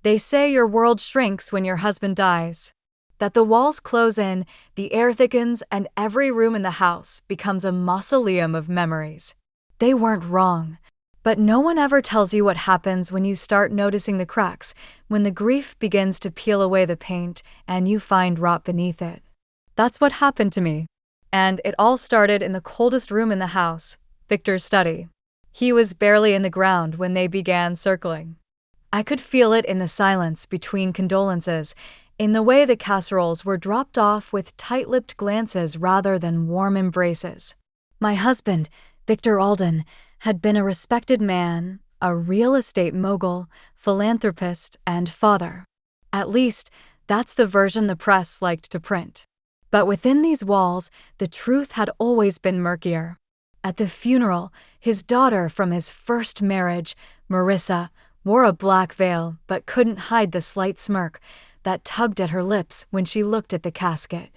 They say your world shrinks when your husband dies. That the walls close in, the air thickens, and every room in the house becomes a mausoleum of memories. They weren't wrong. But no one ever tells you what happens when you start noticing the cracks, when the grief begins to peel away the paint and you find rot beneath it. That's what happened to me. And it all started in the coldest room in the house, Victor's study. He was barely in the ground when they began circling. I could feel it in the silence between condolences, in the way the casseroles were dropped off with tight-lipped glances rather than warm embraces. My husband, Victor Alden, had been a respected man, a real estate mogul, philanthropist, and father. At least, that's the version the press liked to print. But within these walls, the truth had always been murkier. At the funeral, his daughter from his first marriage, Marissa, wore a black veil but couldn't hide the slight smirk that tugged at her lips when she looked at the casket.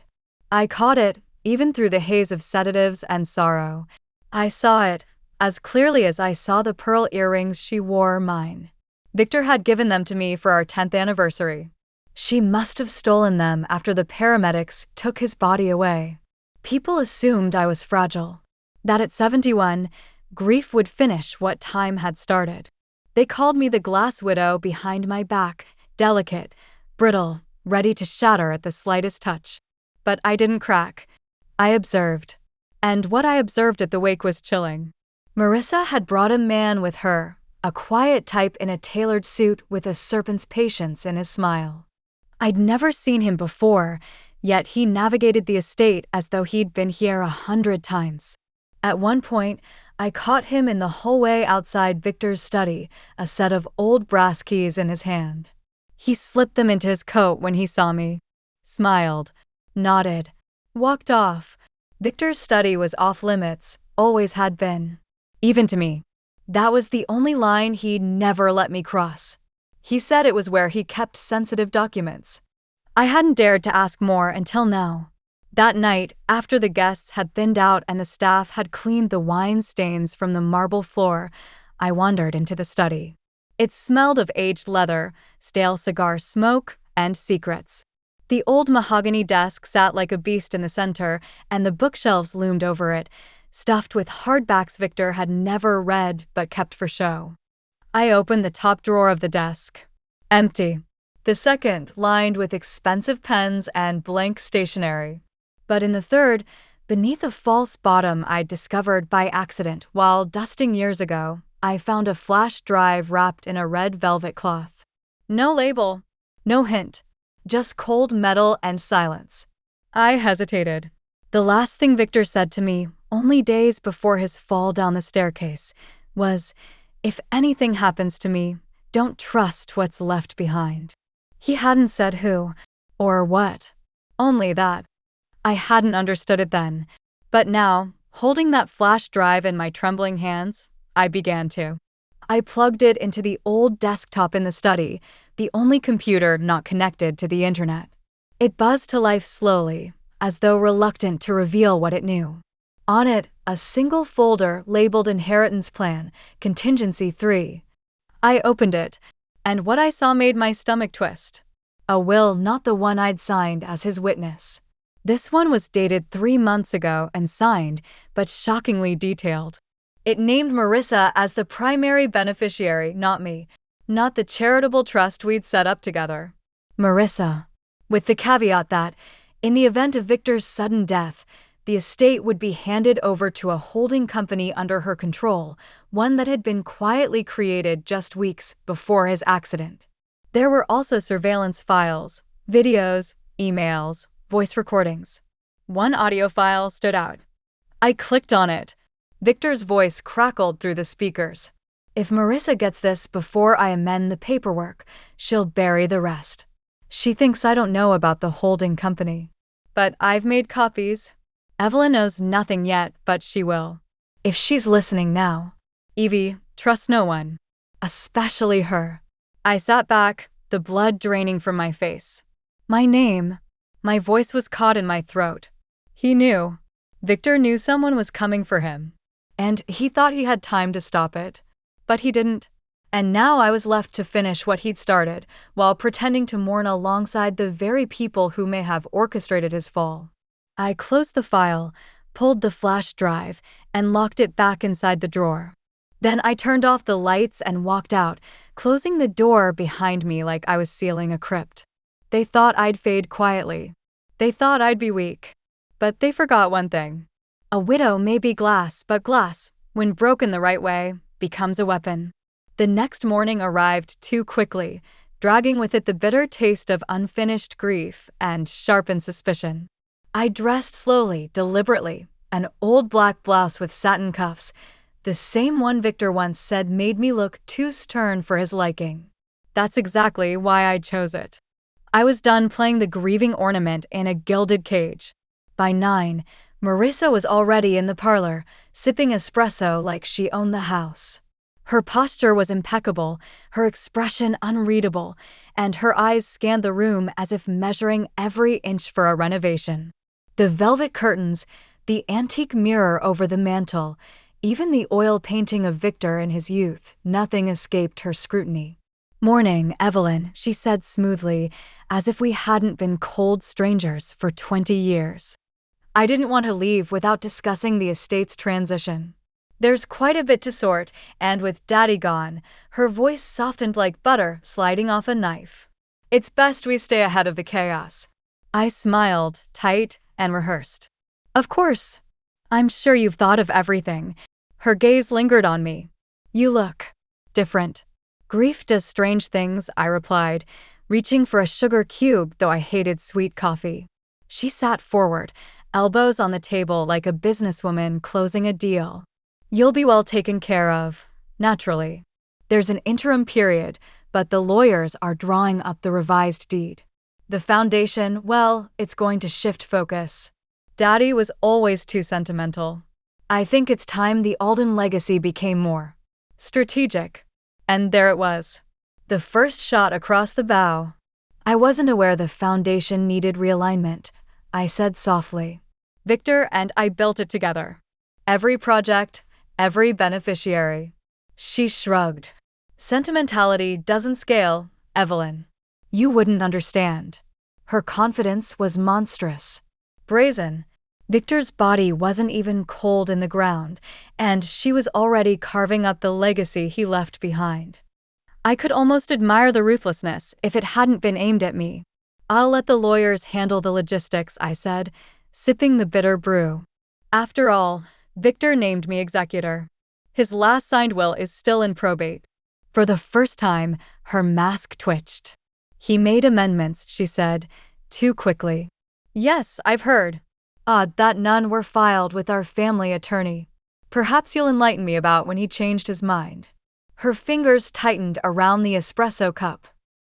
I caught it, even through the haze of sedatives and sorrow. I saw it, as clearly as I saw the pearl earrings she wore mine. Victor had given them to me for our 10th anniversary. She must have stolen them after the paramedics took his body away. People assumed I was fragile, that at 71, grief would finish what time had started. They called me the glass widow behind my back, delicate, brittle, ready to shatter at the slightest touch. But I didn't crack. I observed. And what I observed at the wake was chilling. Marissa had brought a man with her, a quiet type in a tailored suit with a serpent's patience in his smile. I'd never seen him before, yet he navigated the estate as though he'd been here 100 times. At one point, I caught him in the hallway outside Victor's study, a set of old brass keys in his hand. He slipped them into his coat when he saw me, smiled, nodded, walked off. Victor's study was off limits, always had been. Even to me. That was the only line he'd never let me cross. He said it was where he kept sensitive documents. I hadn't dared to ask more until now. That night, after the guests had thinned out and the staff had cleaned the wine stains from the marble floor, I wandered into the study. It smelled of aged leather, stale cigar smoke, and secrets. The old mahogany desk sat like a beast in the center, and the bookshelves loomed over it, stuffed with hardbacks Victor had never read but kept for show. I opened the top drawer of the desk. Empty. The second lined with expensive pens and blank stationery. But in the third, beneath a false bottom I'd discovered by accident while dusting years ago, I found a flash drive wrapped in a red velvet cloth. No label, no hint, just cold metal and silence. I hesitated. The last thing Victor said to me, only days before his fall down the staircase, was, "If anything happens to me, don't trust what's left behind." He hadn't said who, or what, only that. I hadn't understood it then, but now, holding that flash drive in my trembling hands, I began to. I plugged it into the old desktop in the study, the only computer not connected to the internet. It buzzed to life slowly, as though reluctant to reveal what it knew. On it, a single folder labeled Inheritance Plan, Contingency 3. I opened it, and what I saw made my stomach twist. A will not the one I'd signed as his witness. This one was dated 3 months ago and signed, but shockingly detailed. It named Marissa as the primary beneficiary, not me, not the charitable trust we'd set up together. Marissa, with the caveat that, in the event of Victor's sudden death, the estate would be handed over to a holding company under her control, one that had been quietly created just weeks before his accident. There were also surveillance files, videos, emails, voice recordings. One audio file stood out. I clicked on it. Victor's voice crackled through the speakers. "If Marissa gets this before I amend the paperwork, she'll bury the rest. She thinks I don't know about the holding company. But I've made copies. Evelyn knows nothing yet, but she will. If she's listening now. Evie, trust no one. Especially her." I sat back, the blood draining from my face. My name. My voice was caught in my throat. He knew. Victor knew someone was coming for him. And he thought he had time to stop it. But he didn't. And now I was left to finish what he'd started, while pretending to mourn alongside the very people who may have orchestrated his fall. I closed the file, pulled the flash drive, and locked it back inside the drawer. Then I turned off the lights and walked out, closing the door behind me like I was sealing a crypt. They thought I'd fade quietly. They thought I'd be weak. But they forgot one thing. A widow may be glass, but glass, when broken the right way, becomes a weapon. The next morning arrived too quickly, dragging with it the bitter taste of unfinished grief and sharpened suspicion. I dressed slowly, deliberately, an old black blouse with satin cuffs, the same one Victor once said made me look too stern for his liking. That's exactly why I chose it. I was done playing the grieving ornament in a gilded cage. By 9, Marissa was already in the parlor, sipping espresso like she owned the house. Her posture was impeccable, her expression unreadable, and her eyes scanned the room as if measuring every inch for a renovation. The velvet curtains, the antique mirror over the mantel, even the oil painting of Victor in his youth, nothing escaped her scrutiny. "Morning, Evelyn," she said smoothly, as if we hadn't been cold strangers for 20 years. I didn't want to leave without discussing the estate's transition. There's quite a bit to sort, and with Daddy gone, her voice softened like butter sliding off a knife. It's best we stay ahead of the chaos. I smiled, tight and rehearsed. Of course. I'm sure you've thought of everything. Her gaze lingered on me. You look different. Grief does strange things, I replied, reaching for a sugar cube, though I hated sweet coffee. She sat forward, elbows on the table like a businesswoman closing a deal. You'll be well taken care of, naturally. There's an interim period, but the lawyers are drawing up the revised deed. The foundation, well, it's going to shift focus. Daddy was always too sentimental. I think it's time the Alden legacy became more strategic. And there it was. The first shot across the bow. I wasn't aware the foundation needed realignment, I said softly. Victor and I built it together. Every project, every beneficiary. She shrugged. Sentimentality doesn't scale, Evelyn. You wouldn't understand. Her confidence was monstrous. Brazen. Victor's body wasn't even cold in the ground, and she was already carving up the legacy he left behind. I could almost admire the ruthlessness if it hadn't been aimed at me. I'll let the lawyers handle the logistics, I said, sipping the bitter brew. After all, Victor named me executor. His last signed will is still in probate. For the first time, her mask twitched. He made amendments, she said, too quickly. Yes, I've heard. Odd that none were filed with our family attorney. Perhaps you'll enlighten me about when he changed his mind. Her fingers tightened around the espresso cup.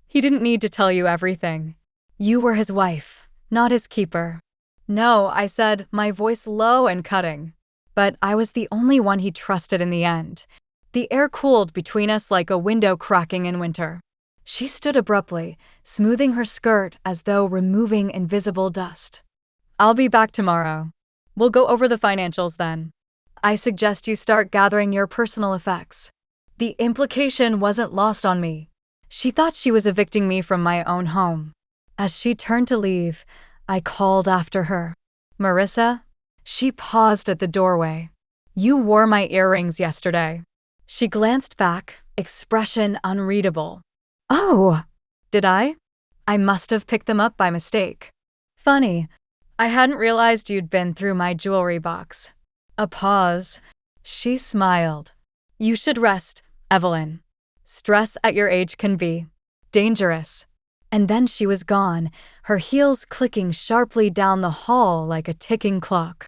He didn't need to tell you everything. You were his wife, not his keeper. No, I said, my voice low and cutting. But I was the only one he trusted in the end. The air cooled between us like a window cracking in winter. She stood abruptly, smoothing her skirt as though removing invisible dust. I'll be back tomorrow. We'll go over the financials then. I suggest you start gathering your personal effects. The implication wasn't lost on me. She thought she was evicting me from my own home. As she turned to leave, I called after her. Marissa? She paused at the doorway. You wore my earrings yesterday. She glanced back, expression unreadable. Oh, did I? I must have picked them up by mistake. Funny. I hadn't realized you'd been through my jewelry box. A pause. She smiled. You should rest, Evelyn. Stress at your age can be dangerous. And then she was gone, her heels clicking sharply down the hall like a ticking clock.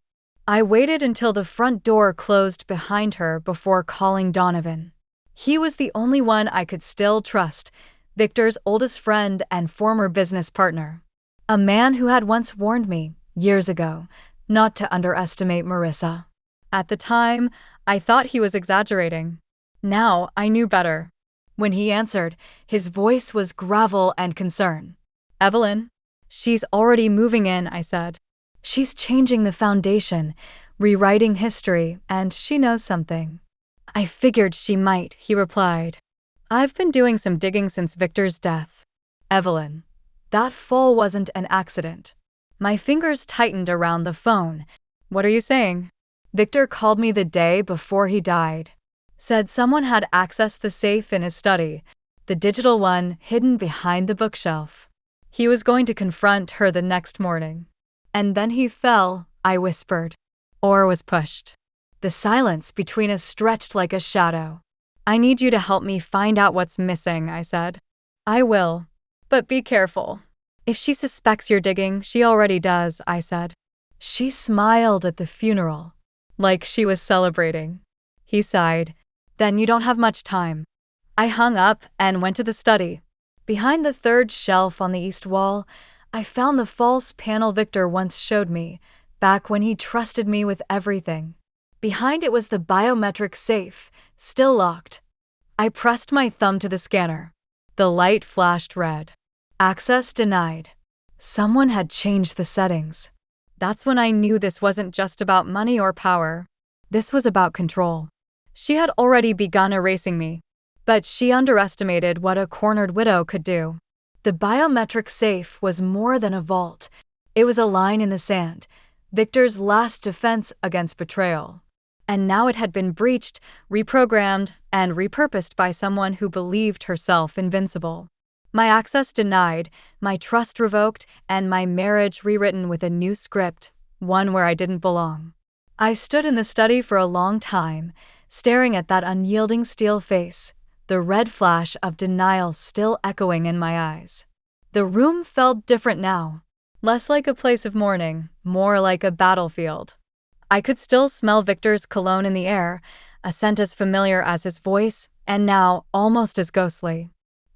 I waited until the front door closed behind her before calling Donovan. He was the only one I could still trust, Victor's oldest friend and former business partner. A man who had once warned me, years ago, not to underestimate Marissa. At the time, I thought he was exaggerating. Now I knew better. When he answered, his voice was gravel and concern. Evelyn, she's already moving in, I said. She's changing the foundation, rewriting history, and she knows something. I figured she might, he replied. I've been doing some digging since Victor's death. Evelyn, that fall wasn't an accident. My fingers tightened around the phone. What are you saying? Victor called me the day before he died. Said someone had accessed the safe in his study, the digital one hidden behind the bookshelf. He was going to confront her the next morning. And then he fell, I whispered. Or was pushed. The silence between us stretched like a shadow. I need you to help me find out what's missing, I said. I will. But be careful. If she suspects you're digging, she already does, I said. She smiled at the funeral, like she was celebrating. He sighed. Then you don't have much time. I hung up and went to the study. Behind the third shelf on the east wall, I found the false panel Victor once showed me, back when he trusted me with everything. Behind it was the biometric safe, still locked. I pressed my thumb to the scanner. The light flashed red. Access denied. Someone had changed the settings. That's when I knew this wasn't just about money or power. This was about control. She had already begun erasing me, but she underestimated what a cornered widow could do. The biometric safe was more than a vault. It was a line in the sand, Victor's last defense against betrayal. And now it had been breached, reprogrammed, and repurposed by someone who believed herself invincible. My access denied, my trust revoked, and my marriage rewritten with a new script, one where I didn't belong. I stood in the study for a long time, staring at that unyielding steel face, the red flash of denial still echoing in my eyes. The room felt different now, less like a place of mourning, more like a battlefield. I could still smell Victor's cologne in the air, a scent as familiar as his voice, and now almost as ghostly.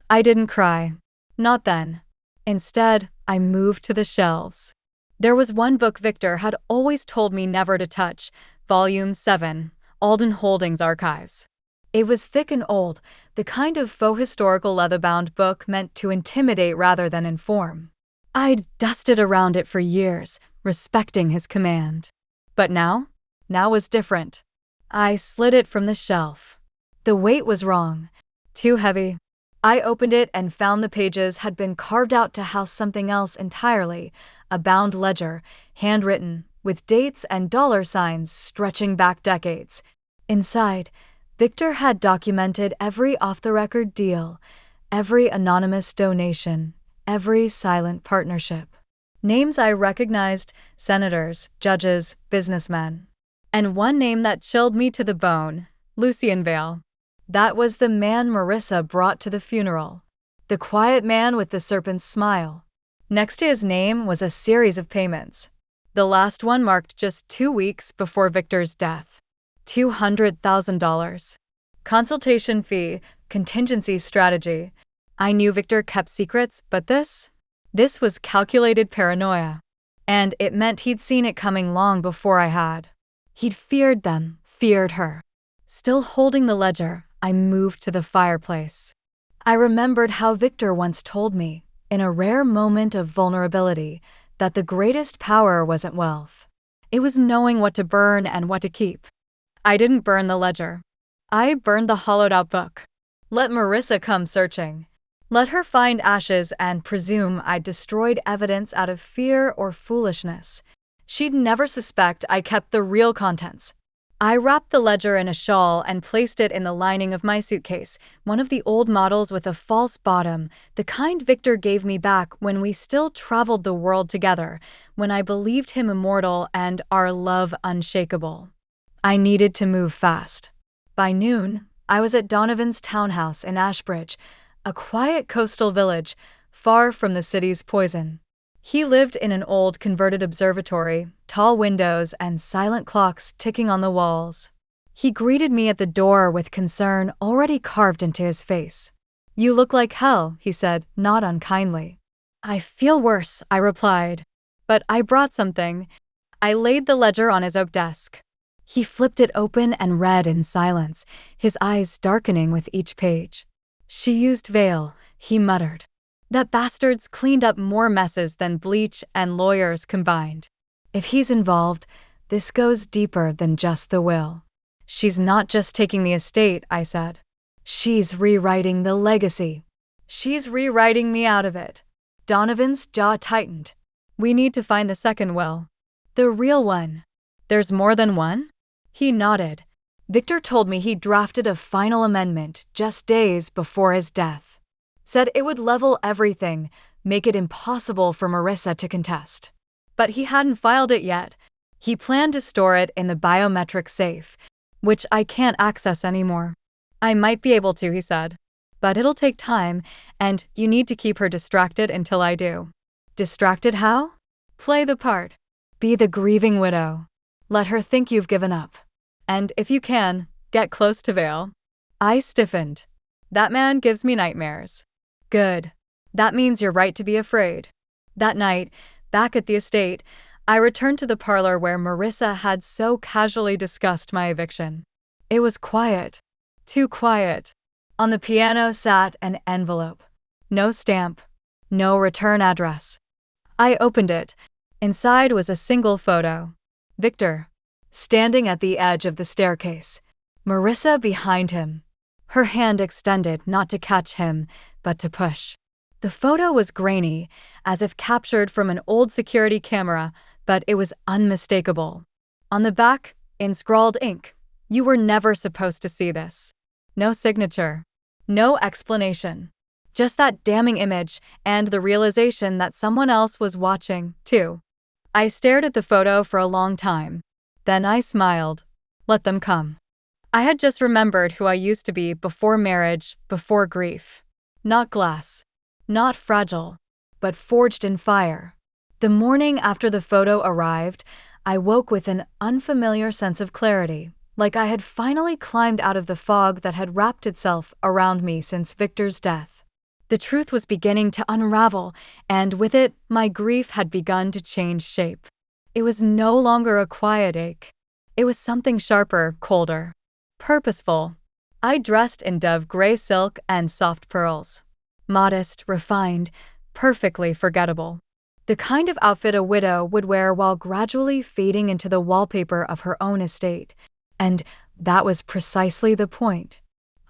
I didn't cry. Not then. Instead, I moved to the shelves. There was one book Victor had always told me never to touch, Volume 7, Alden Holdings Archives. It was thick and old, the kind of faux historical leather-bound book meant to intimidate rather than inform. I'd dusted around it for years, respecting his command. But now was different. I slid it from the shelf. The weight was wrong. Too heavy. I opened it and found the pages had been carved out to house something else entirely, a bound ledger, handwritten, with dates and dollar signs stretching back decades. Inside, Victor had documented every off-the-record deal, every anonymous donation, every silent partnership. Names I recognized, senators, judges, businessmen. And one name that chilled me to the bone, Lucien Vale. That was the man Marissa brought to the funeral. The quiet man with the serpent's smile. Next to his name was a series of payments. The last one marked just 2 weeks before Victor's death. $200,000. Consultation fee, contingency strategy. I knew Victor kept secrets, but this was calculated paranoia. And it meant he'd seen it coming long before I had. He'd feared them, feared her. Still holding the ledger, I moved to the fireplace. I remembered how Victor once told me, in a rare moment of vulnerability, that the greatest power wasn't wealth. It was knowing what to burn and what to keep. I didn't burn the ledger. I burned the hollowed-out book. Let Marissa come searching. Let her find ashes and presume I'd destroyed evidence out of fear or foolishness. She'd never suspect I kept the real contents. I wrapped the ledger in a shawl and placed it in the lining of my suitcase, one of the old models with a false bottom, the kind Victor gave me back when we still traveled the world together, when I believed him immortal and our love unshakable. I needed to move fast. By noon, I was at Donovan's townhouse in Ashbridge, a quiet coastal village, far from the city's poison. He lived in an old converted observatory, tall windows and silent clocks ticking on the walls. He greeted me at the door with concern already carved into his face. "You look like hell," he said, not unkindly. "I feel worse," I replied. "But I brought something." I laid the ledger on his oak desk. He flipped it open and read in silence, his eyes darkening with each page. "She used Vale," he muttered. "That bastard's cleaned up more messes than bleach and lawyers combined. If he's involved, this goes deeper than just the will." "She's not just taking the estate," I said. She's rewriting the legacy. She's rewriting me out of it. Donovan's jaw tightened. We need to find the second will. The real one. There's more than one? He nodded. Victor told me he drafted a final amendment just days before his death. Said it would level everything, make it impossible for Marissa to contest. But he hadn't filed it yet. He planned to store it in the biometric safe, which I can't access anymore. I might be able to, he said. But it'll take time, and you need to keep her distracted until I do. Distracted how? Play the part. Be the grieving widow. Let her think you've given up. And if you can, get close to Vale. I stiffened. That man gives me nightmares. Good. That means you're right to be afraid. That night, back at the estate, I returned to the parlor where Marissa had so casually discussed my eviction. It was quiet. Too quiet. On the piano sat an envelope. No stamp. No return address. I opened it. Inside was a single photo. Victor, standing at the edge of the staircase. Marissa behind him. Her hand extended not to catch him, but to push. The photo was grainy, as if captured from an old security camera, but it was unmistakable. On the back, in scrawled ink, "You were never supposed to see this." No signature. No explanation. Just that damning image and the realization that someone else was watching, too. I stared at the photo for a long time. Then I smiled. Let them come. I had just remembered who I used to be before marriage, before grief. Not glass. Not fragile. But forged in fire. The morning after the photo arrived, I woke with an unfamiliar sense of clarity, like I had finally climbed out of the fog that had wrapped itself around me since Victor's death. The truth was beginning to unravel, and with it, my grief had begun to change shape. It was no longer a quiet ache. It was something sharper, colder. Purposeful. I dressed in dove gray silk and soft pearls. Modest, refined, perfectly forgettable. The kind of outfit a widow would wear while gradually fading into the wallpaper of her own estate. And that was precisely the point.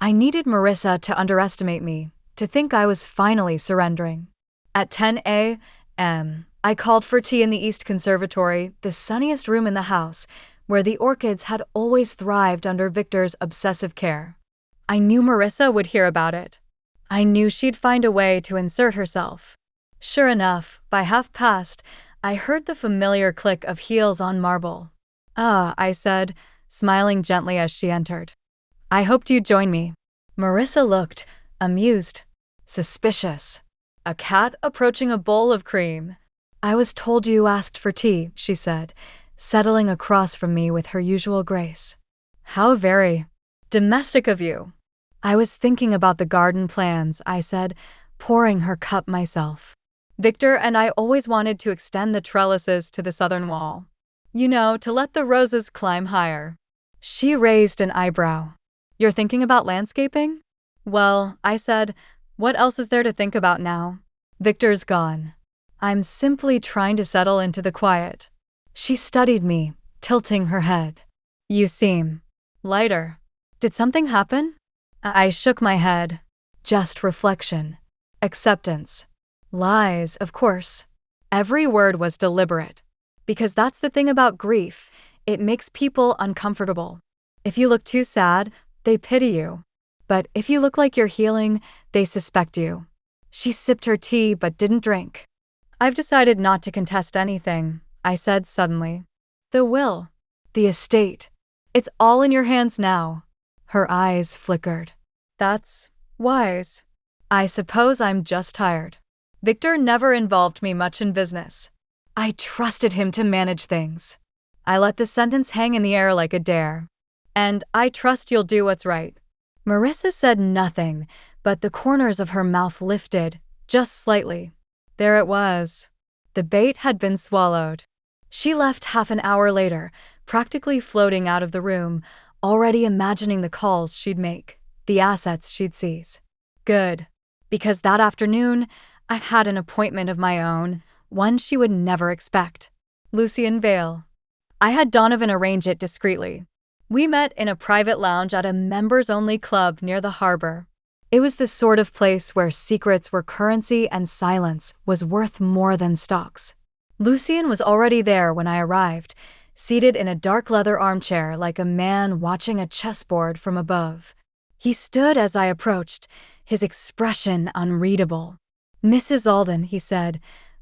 I needed Marissa to underestimate me, to think I was finally surrendering. At 10 a.m., I called for tea in the East Conservatory, the sunniest room in the house, where the orchids had always thrived under Victor's obsessive care. I knew Marissa would hear about it. I knew she'd find a way to insert herself. Sure enough, by past, I heard the familiar click of heels on marble. "Ah," I said, smiling gently as she entered. "I hoped you'd join me." Marissa looked amused, suspicious. A cat approaching a bowl of cream. "I was told you asked for tea," she said, settling across from me with her usual grace. "How very domestic of you." "I was thinking about the garden plans," I said, pouring her cup myself. "Victor and I always wanted to extend the trellises to the southern wall. You know, to let the roses climb higher." She raised an eyebrow. "You're thinking about landscaping?" "Well," I said, "what else is there to think about now? Victor's gone. I'm simply trying to settle into the quiet." She studied me, tilting her head. "You seem lighter. Did something happen?" I shook my head. Just reflection. Acceptance. Lies, of course. Every word was deliberate. Because that's the thing about grief. It makes people uncomfortable. If you look too sad, they pity you. But if you look like you're healing, they suspect you. She sipped her tea but didn't drink. "I've decided not to contest anything," I said suddenly. "The will. The estate. It's all in your hands now." Her eyes flickered. "That's wise. I suppose I'm just tired. Victor never involved me much in business. I trusted him to manage things. I let the sentence hang in the air like a dare. And I trust you'll do what's right." Marissa said nothing, but the corners of her mouth lifted, just slightly. There it was. The bait had been swallowed. She left half an hour later, practically floating out of the room, already imagining the calls she'd make, the assets she'd seize. Good. Because that afternoon, I had an appointment of my own, one she would never expect. Lucian Vale. I had Donovan arrange it discreetly. We met in a private lounge at a members-only club near the harbor. It was the sort of place where secrets were currency and silence was worth more than stocks. Lucien was already there when I arrived, seated in a dark leather armchair like a man watching a chessboard from above. He stood as I approached, his expression unreadable. "Mrs. Alden," he said,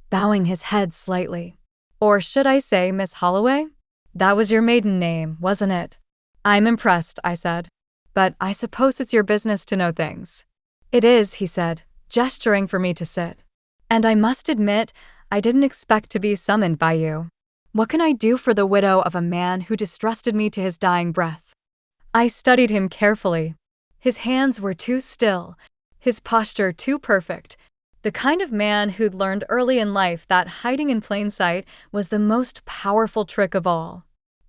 bowing his head slightly. "Or should I say Miss Holloway? That was your maiden name, wasn't it?" "I'm impressed," I said. "But I suppose it's your business to know things." "It is," he said, gesturing for me to sit. "And I must admit, I didn't expect to be summoned by you. What can I do for the widow of a man who distrusted me to his dying breath?" I studied him carefully. His hands were too still, his posture too perfect, the kind of man who'd learned early in life that hiding in plain sight was the most powerful trick of all.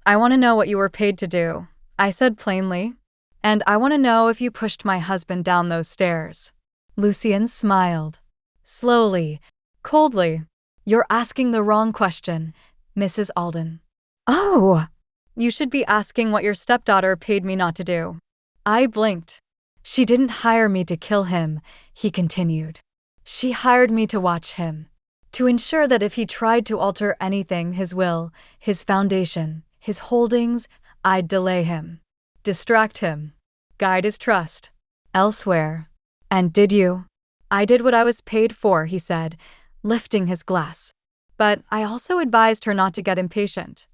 "I want to know what you were paid to do," I said plainly. "And I want to know if you pushed my husband down those stairs." Lucien smiled. Slowly, coldly. "You're asking the wrong question, Mrs. Alden." "Oh!" "You should be asking what your stepdaughter paid me not to do." I blinked. "She didn't hire me to kill him," he continued. "She hired me to watch him, to ensure that if he tried to alter anything, his will, his foundation, his holdings, I'd delay him, distract him, guide his trust elsewhere." "And did you?" "I did what I was paid for," he said, lifting his glass. "But I also advised her not to get impatient.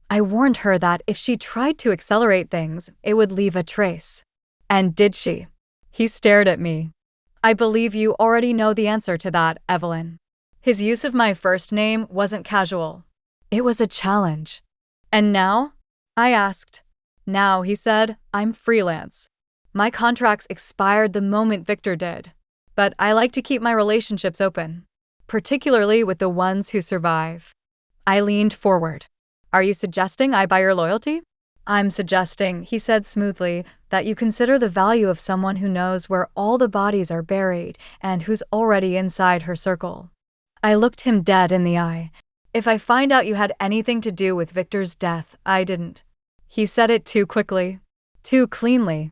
I warned her that if she tried to accelerate things, it would leave a trace." "And did she?" He stared at me. "I believe you already know the answer to that, Evelyn." His use of my first name wasn't casual. It was a challenge. "And now?" I asked. "Now," he said, "I'm freelance. My contracts expired the moment Victor did. But I like to keep my relationships open, particularly with the ones who survive." I leaned forward. "Are you suggesting I buy your loyalty?" "I'm suggesting," he said smoothly, "that you consider the value of someone who knows where all the bodies are buried and who's already inside her circle." I looked him dead in the eye. "If I find out you had anything to do with Victor's death, I didn't." He said it too quickly, too cleanly.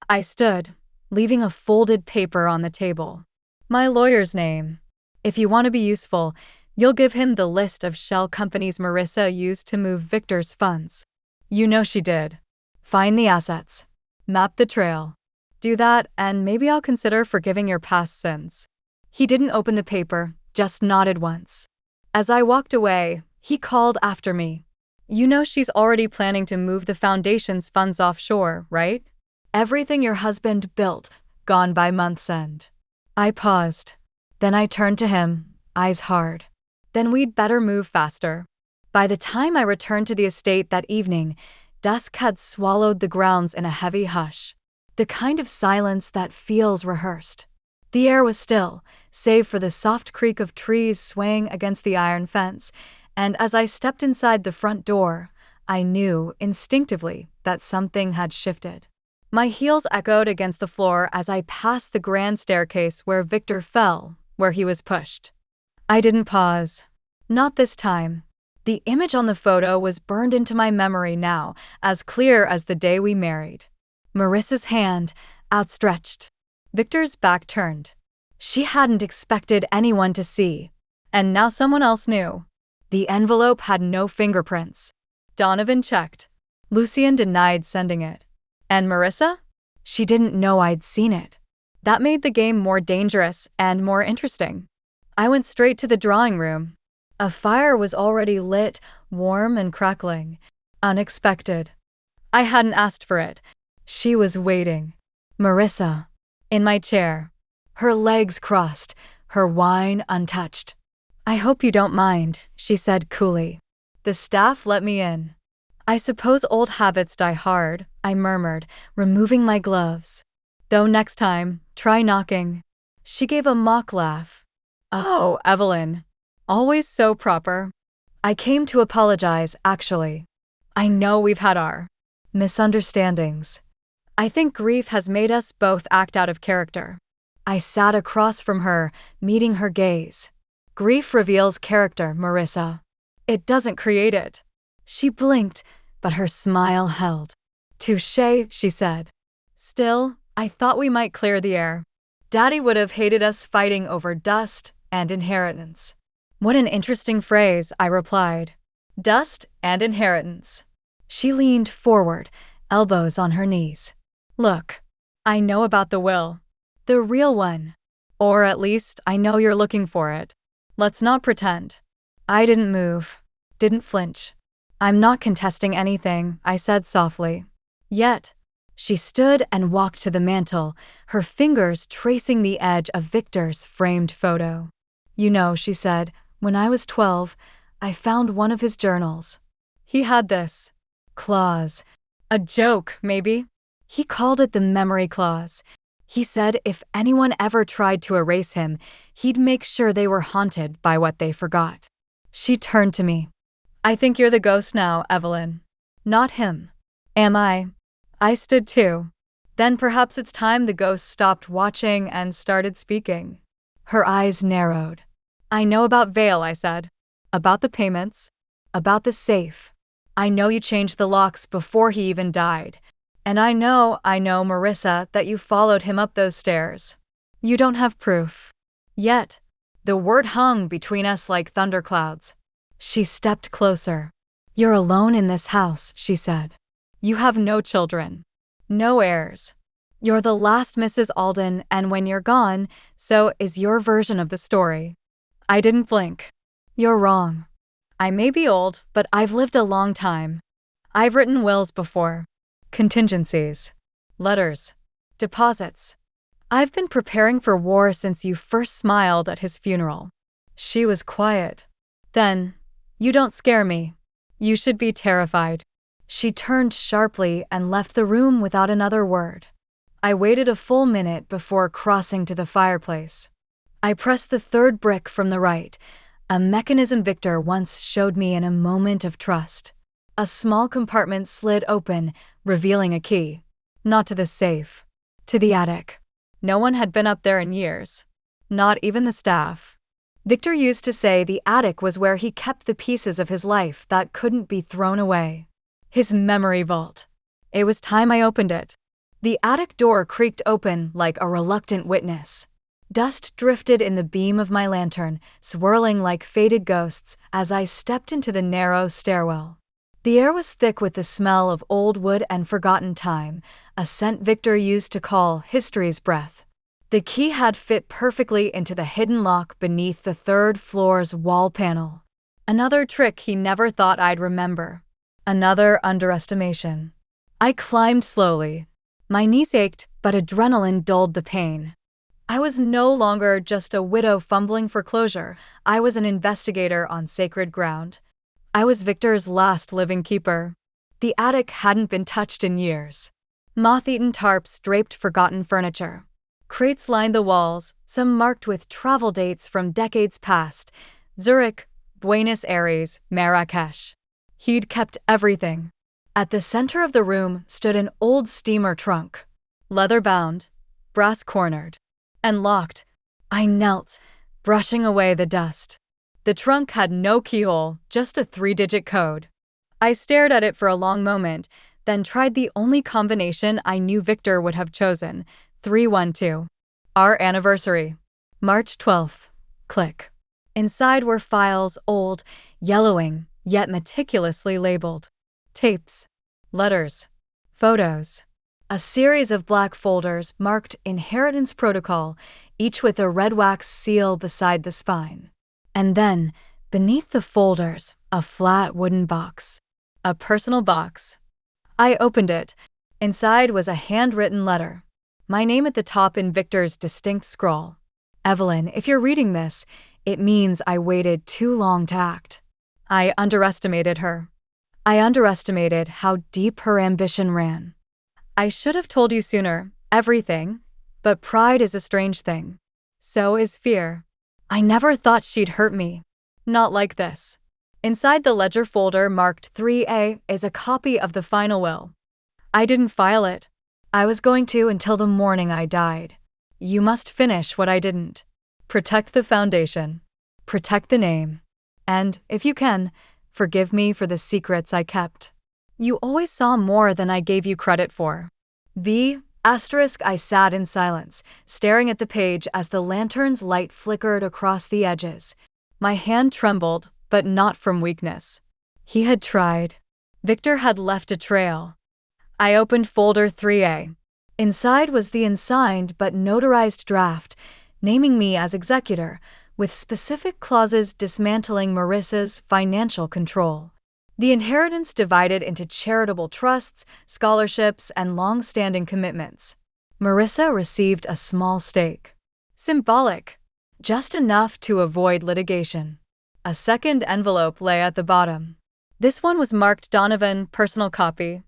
I stood, leaving a folded paper on the table. "My lawyer's name. If you want to be useful, you'll give him the list of shell companies Marissa used to move Victor's funds. You know she did. Find the assets. Map the trail. Do that, and maybe I'll consider forgiving your past sins." He didn't open the paper, just nodded once. As I walked away, he called after me. "You know she's already planning to move the foundation's funds offshore, right? Everything your husband built, gone by month's end." I paused. Then I turned to him, eyes hard. "Then we'd better move faster." By the time I returned to the estate that evening, dusk had swallowed the grounds in a heavy hush, the kind of silence that feels rehearsed. The air was still, save for the soft creak of trees swaying against the iron fence, and as I stepped inside the front door, I knew, instinctively, that something had shifted. My heels echoed against the floor as I passed the grand staircase where Victor fell, where he was pushed. I didn't pause. Not this time. The image on the photo was burned into my memory now, as clear as the day we married. Marissa's hand, outstretched. Victor's back turned. She hadn't expected anyone to see. And now someone else knew. The envelope had no fingerprints. Donovan checked. Lucien denied sending it. And Marissa? She didn't know I'd seen it. That made the game more dangerous and more interesting. I went straight to the drawing room. A fire was already lit, warm and crackling. Unexpected. I hadn't asked for it. She was waiting. Marissa. In my chair. Her legs crossed, her wine untouched. "I hope you don't mind," she said coolly. "The staff let me in." "I suppose old habits die hard," I murmured, removing my gloves. "Though next time, try knocking." She gave a mock laugh. "Oh, Evelyn. Always so proper." "I came to apologize, actually. I know we've had our misunderstandings. I think grief has made us both act out of character." I sat across from her, meeting her gaze. "Grief reveals character, Marissa. It doesn't create it." She blinked, but her smile held. Touché, she said. Still, I thought we might clear the air. Daddy would have hated us fighting over dust and inheritance. What an interesting phrase, I replied. Dust and inheritance. She leaned forward, elbows on her knees. Look, I know about the will. The real one. Or at least, I know you're looking for it. Let's not pretend. I didn't move. Didn't flinch. I'm not contesting anything, I said softly. Yet, she stood and walked to the mantel, her fingers tracing the edge of Victor's framed photo. You know, she said, when I was 12, I found one of his journals. He had this clause. A joke, maybe? He called it the memory clause. He said if anyone ever tried to erase him, he'd make sure they were haunted by what they forgot. She turned to me. I think you're the ghost now, Evelyn. Not him. Am I? I stood too. Then perhaps it's time the ghost stopped watching and started speaking. Her eyes narrowed. I know about Vale, I said. About the payments. About the safe. I know you changed the locks before he even died. And I know, Marissa, that you followed him up those stairs. You don't have proof. Yet, the word hung between us like thunderclouds. She stepped closer. You're alone in this house, she said. You have no children. No heirs. You're the last Mrs. Alden, and when you're gone, so is your version of the story. I didn't blink. You're wrong. I may be old, but I've lived a long time. I've written wills before. Contingencies. Letters. Deposits. I've been preparing for war since you first smiled at his funeral. She was quiet. Then, you don't scare me. You should be terrified. She turned sharply and left the room without another word. I waited a full minute before crossing to the fireplace. I pressed the third brick from the right, a mechanism Victor once showed me in a moment of trust. A small compartment slid open, revealing a key. Not to the safe. To the attic. No one had been up there in years. Not even the staff. Victor used to say the attic was where he kept the pieces of his life that couldn't be thrown away. His memory vault. It was time I opened it. The attic door creaked open like a reluctant witness. Dust drifted in the beam of my lantern, swirling like faded ghosts as I stepped into the narrow stairwell. The air was thick with the smell of old wood and forgotten time, a scent Victor used to call history's breath. The key had fit perfectly into the hidden lock beneath the third floor's wall panel. Another trick he never thought I'd remember. Another underestimation. I climbed slowly. My knees ached, but adrenaline dulled the pain. I was no longer just a widow fumbling for closure. I was an investigator on sacred ground. I was Victor's last living keeper. The attic hadn't been touched in years. Moth-eaten tarps draped forgotten furniture. Crates lined the walls, some marked with travel dates from decades past. Zurich, Buenos Aires, Marrakesh. He'd kept everything. At the center of the room stood an old steamer trunk. Leather-bound, brass-cornered, and locked. I knelt, brushing away the dust. The trunk had no keyhole, just a 3-digit code. I stared at it for a long moment, then tried the only combination I knew Victor would have chosen, 312. Our anniversary. March 12th. Click. Inside were files, old, yellowing, yet meticulously labeled. Tapes. Letters. Photos. A series of black folders marked Inheritance Protocol, each with a red wax seal beside the spine. And then, beneath the folders, a flat wooden box. A personal box. I opened it. Inside was a handwritten letter. My name at the top in Victor's distinct scrawl. Evelyn, if you're reading this, it means I waited too long to act. I underestimated her. I underestimated how deep her ambition ran. I should have told you sooner, everything, but pride is a strange thing. So is fear. I never thought she'd hurt me. Not like this. Inside the ledger folder marked 3A is a copy of the final will. I didn't file it. I was going to until the morning I died. You must finish what I didn't. Protect the foundation. Protect the name. And, if you can, forgive me for the secrets I kept. You always saw more than I gave you credit for. I sat in silence, staring at the page as the lantern's light flickered across the edges. My hand trembled, but not from weakness. He had tried. Victor had left a trail. I opened folder 3A. Inside was the unsigned but notarized draft, naming me as executor, with specific clauses dismantling Marissa's financial control. The inheritance divided into charitable trusts, scholarships, and long-standing commitments. Marissa received a small stake. Symbolic. Just enough to avoid litigation. A second envelope lay at the bottom. This one was marked Donovan, personal copy.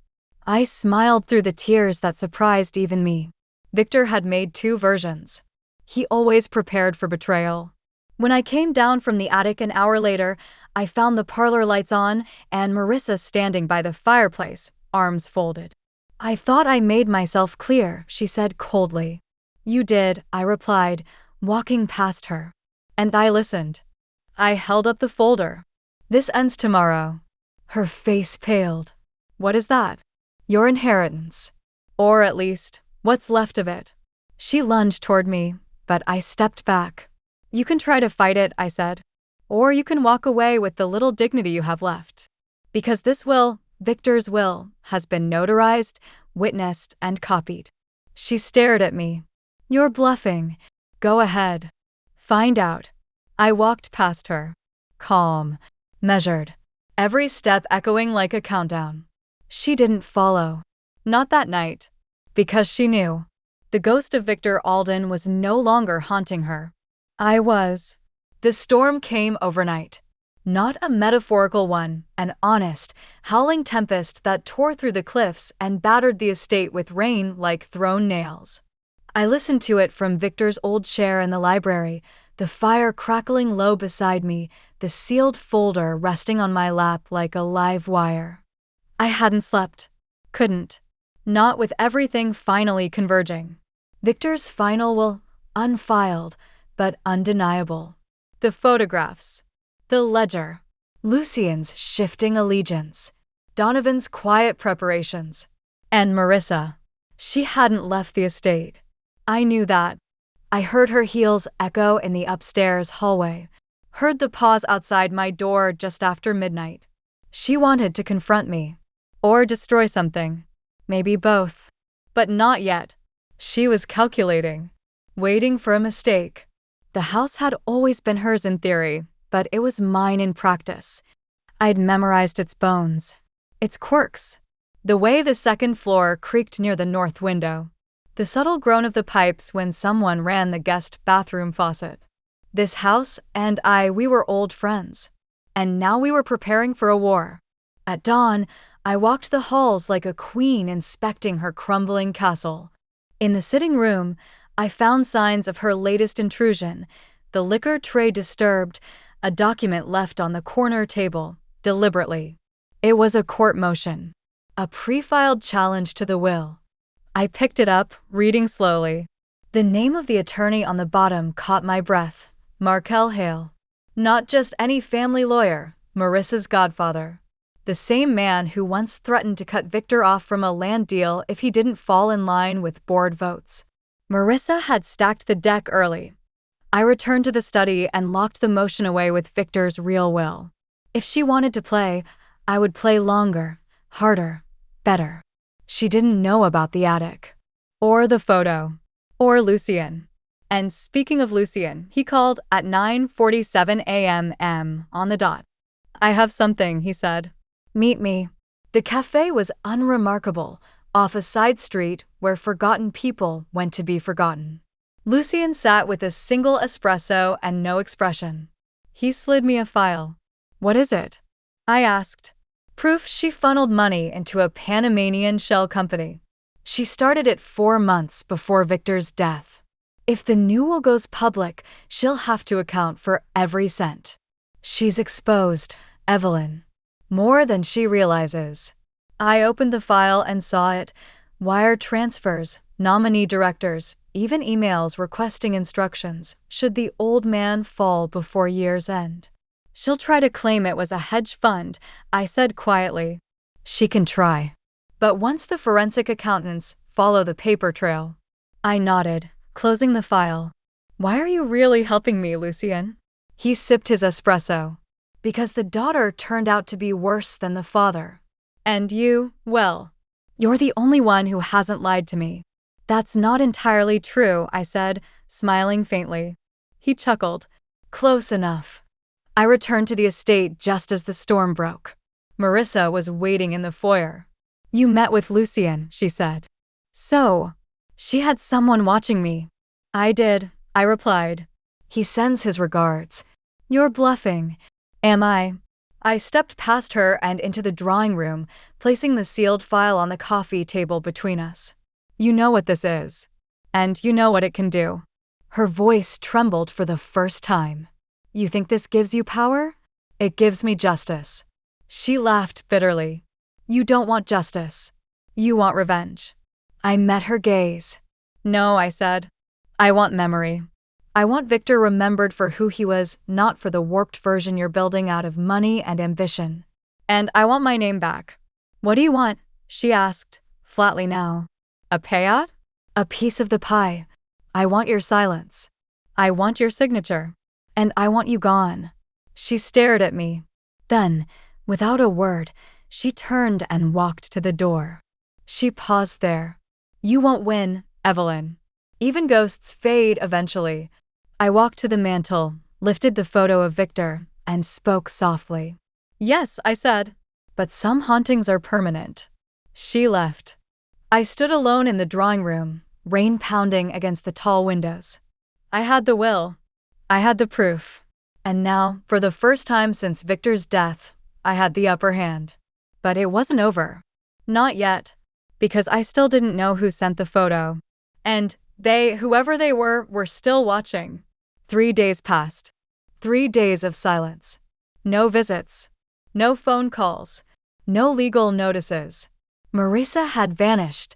I smiled through the tears that surprised even me. Victor had made 2 versions. He always prepared for betrayal. When I came down from the attic an hour later, I found the parlor lights on and Marissa standing by the fireplace, arms folded. I thought I made myself clear, she said coldly. You did, I replied, walking past her. And I listened. I held up the folder. This ends tomorrow. Her face paled. What is that? Your inheritance. Or at least, what's left of it. She lunged toward me, but I stepped back. You can try to fight it, I said. Or you can walk away with the little dignity you have left. Because this will, Victor's will, has been notarized, witnessed, and copied. She stared at me. You're bluffing. Go ahead. Find out. I walked past her. Calm. Measured. Every step echoing like a countdown. She didn't follow. Not that night. Because she knew. The ghost of Victor Alden was no longer haunting her. I was. The storm came overnight. Not a metaphorical one, an honest, howling tempest that tore through the cliffs and battered the estate with rain like thrown nails. I listened to it from Victor's old chair in the library, the fire crackling low beside me, the sealed folder resting on my lap like a live wire. I hadn't slept. Couldn't. Not with everything finally converging. Victor's final will, unfiled, but undeniable. The photographs. The ledger. Lucien's shifting allegiance. Donovan's quiet preparations. And Marissa. She hadn't left the estate. I knew that. I heard her heels echo in the upstairs hallway. Heard the pause outside my door just after midnight. She wanted to confront me. Or destroy something. Maybe both. But not yet. She was calculating. Waiting for a mistake. The house had always been hers in theory, but it was mine in practice. I'd memorized its bones. Its quirks. The way the second floor creaked near the north window. The subtle groan of the pipes when someone ran the guest bathroom faucet. This house and we were old friends. And now we were preparing for a war. At dawn, I walked the halls like a queen inspecting her crumbling castle. In the sitting room, I found signs of her latest intrusion, the liquor tray disturbed, a document left on the corner table, deliberately. It was a court motion. A pre-filed challenge to the will. I picked it up, reading slowly. The name of the attorney on the bottom caught my breath. Markel Hale. Not just any family lawyer, Marissa's godfather. The same man who once threatened to cut Victor off from a land deal if he didn't fall in line with board votes. Marissa had stacked the deck early. I returned to the study and locked the motion away with Victor's real will. If she wanted to play, I would play longer, harder, better. She didn't know about the attic. Or the photo. Or Lucien. And speaking of Lucien, he called at 9:47 a.m. on the dot. I have something, he said. Meet me. The cafe was unremarkable, off a side street where forgotten people went to be forgotten. Lucien sat with a single espresso and no expression. He slid me a file. What is it? I asked. Proof she funneled money into a Panamanian shell company. She started it 4 months before Victor's death. If the new will goes public, she'll have to account for every cent. She's exposed, Evelyn. More than she realizes. I opened the file and saw it. Wire transfers, nominee directors, even emails requesting instructions, should the old man fall before year's end. She'll try to claim it was a hedge fund, I said quietly. She can try. But once the forensic accountants follow the paper trail. I nodded, closing the file. Why are you really helping me, Lucien? He sipped his espresso. Because the daughter turned out to be worse than the father. And you, well, you're the only one who hasn't lied to me. That's not entirely true, I said, smiling faintly. He chuckled. Close enough. I returned to the estate just as the storm broke. Marissa was waiting in the foyer. You met with Lucien, she said. So, she had someone watching me. I did, I replied. He sends his regards. You're bluffing. Am I? I stepped past her and into the drawing room, placing the sealed file on the coffee table between us. You know what this is. And you know what it can do. Her voice trembled for the first time. You think this gives you power? It gives me justice. She laughed bitterly. You don't want justice. You want revenge. I met her gaze. No, I said. I want memory. I want Victor remembered for who he was, not for the warped version you're building out of money and ambition. And I want my name back. What do you want? She asked, flatly now. A payout? A piece of the pie. I want your silence. I want your signature. And I want you gone. She stared at me. Then, without a word, she turned and walked to the door. She paused there. You won't win, Evelyn. Even ghosts fade eventually. I walked to the mantel, lifted the photo of Victor, and spoke softly. Yes, I said. But some hauntings are permanent. She left. I stood alone in the drawing room, rain pounding against the tall windows. I had the will. I had the proof. And now, for the first time since Victor's death, I had the upper hand. But it wasn't over. Not yet. Because I still didn't know who sent the photo. And they, whoever they were still watching. 3 days passed. 3 days of silence. No visits. No phone calls. No legal notices. Marissa had vanished,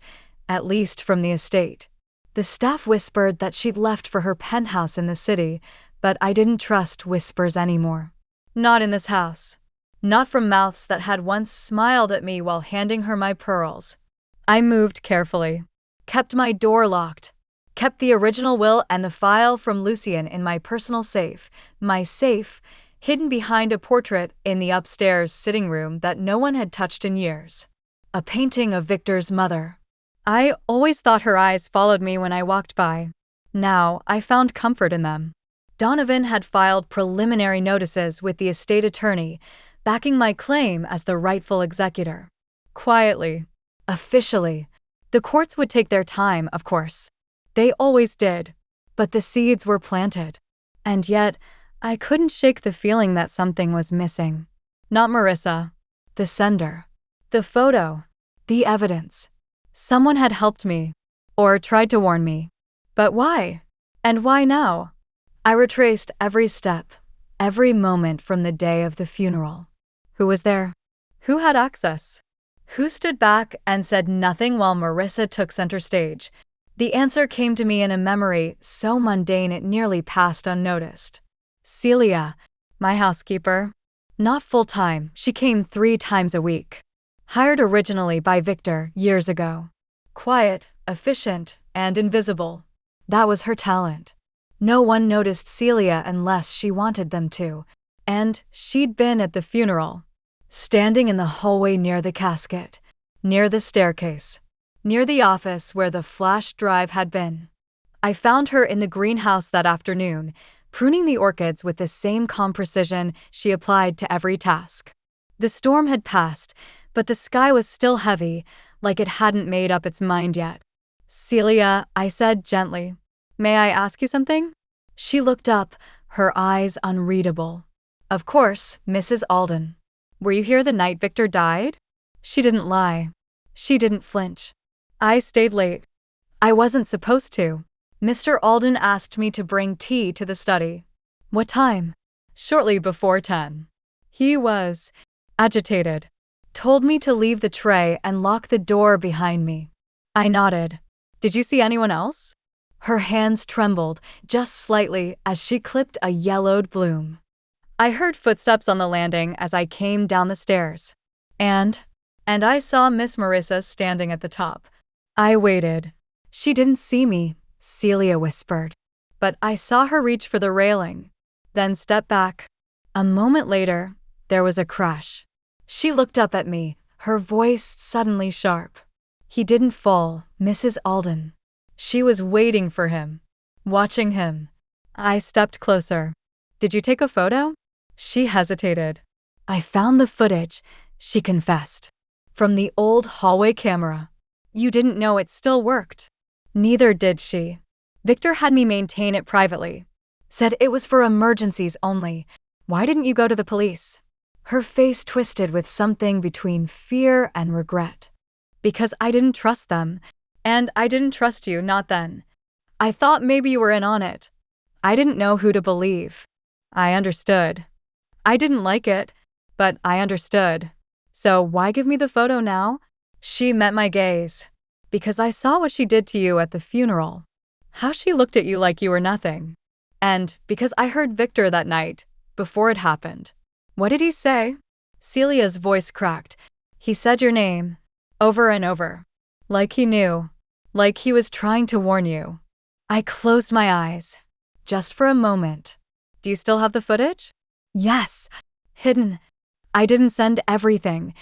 at least from the estate. The staff whispered that she'd left for her penthouse in the city, but I didn't trust whispers anymore. Not in this house. Not from mouths that had once smiled at me while handing her my pearls. I moved carefully. Kept my door locked. Kept the original will and the file from Lucien in my personal safe. My safe, hidden behind a portrait in the upstairs sitting room that no one had touched in years. A painting of Victor's mother. I always thought her eyes followed me when I walked by. Now, I found comfort in them. Donovan had filed preliminary notices with the estate attorney, backing my claim as the rightful executor. Quietly. Officially. The courts would take their time, of course. They always did. But the seeds were planted. And yet, I couldn't shake the feeling that something was missing. Not Marissa. The sender. The photo. The evidence. Someone had helped me. Or tried to warn me. But why? And why now? I retraced every step, every moment from the day of the funeral. Who was there? Who had access? Who stood back and said nothing while Marissa took center stage? The answer came to me in a memory so mundane it nearly passed unnoticed. Celia, my housekeeper. Not full-time, she came 3 times a week. Hired originally by Victor years ago. Quiet, efficient, and invisible. That was her talent. No one noticed Celia unless she wanted them to. And she'd been at the funeral. Standing in the hallway near the casket. Near the staircase. Near the office where the flash drive had been. I found her in the greenhouse that afternoon, pruning the orchids with the same calm precision she applied to every task. The storm had passed, but the sky was still heavy, like it hadn't made up its mind yet. Celia, I said gently, may I ask you something? She looked up, her eyes unreadable. Of course, Mrs. Alden. Were you here the night Victor died? She didn't lie. She didn't flinch. I stayed late. I wasn't supposed to. Mr. Alden asked me to bring tea to the study. What time? Shortly before 10. He was agitated. Told me to leave the tray and lock the door behind me. I nodded. Did you see anyone else? Her hands trembled, just slightly, as she clipped a yellowed bloom. I heard footsteps on the landing as I came down the stairs. And and I saw Miss Marissa standing at the top. I waited. She didn't see me, Celia whispered. But I saw her reach for the railing, then step back. A moment later, there was a crash. She looked up at me, her voice suddenly sharp. He didn't fall, Mrs. Alden. She was waiting for him, watching him. I stepped closer. Did you take a photo? She hesitated. I found the footage, she confessed. From the old hallway camera. You didn't know it still worked. Neither did she. Victor had me maintain it privately. Said it was for emergencies only. Why didn't you go to the police? Her face twisted with something between fear and regret. Because I didn't trust them. And I didn't trust you, not then. I thought maybe you were in on it. I didn't know who to believe. I understood. I didn't like it, but I understood. So why give me the photo now? She met my gaze. Because I saw what she did to you at the funeral. How she looked at you like you were nothing. And because I heard Victor that night, before it happened. What did he say? Celia's voice cracked. He said your name, over and over. Like he knew. Like he was trying to warn you. I closed my eyes. Just for a moment. Do you still have the footage? Yes. Hidden. I didn't send everything.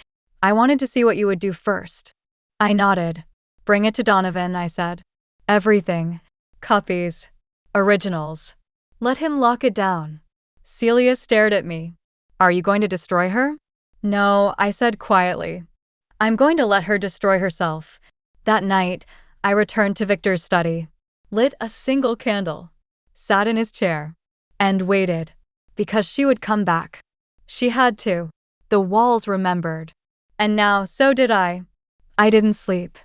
I wanted to see what you would do first. I nodded. Bring it to Donovan, I said. Everything. Copies. Originals. Let him lock it down. Celia stared at me. Are you going to destroy her? No, I said quietly. I'm going to let her destroy herself. That night, I returned to Victor's study, lit a single candle, sat in his chair, and waited, because she would come back. She had to. The walls remembered. And now, so did I. I didn't sleep.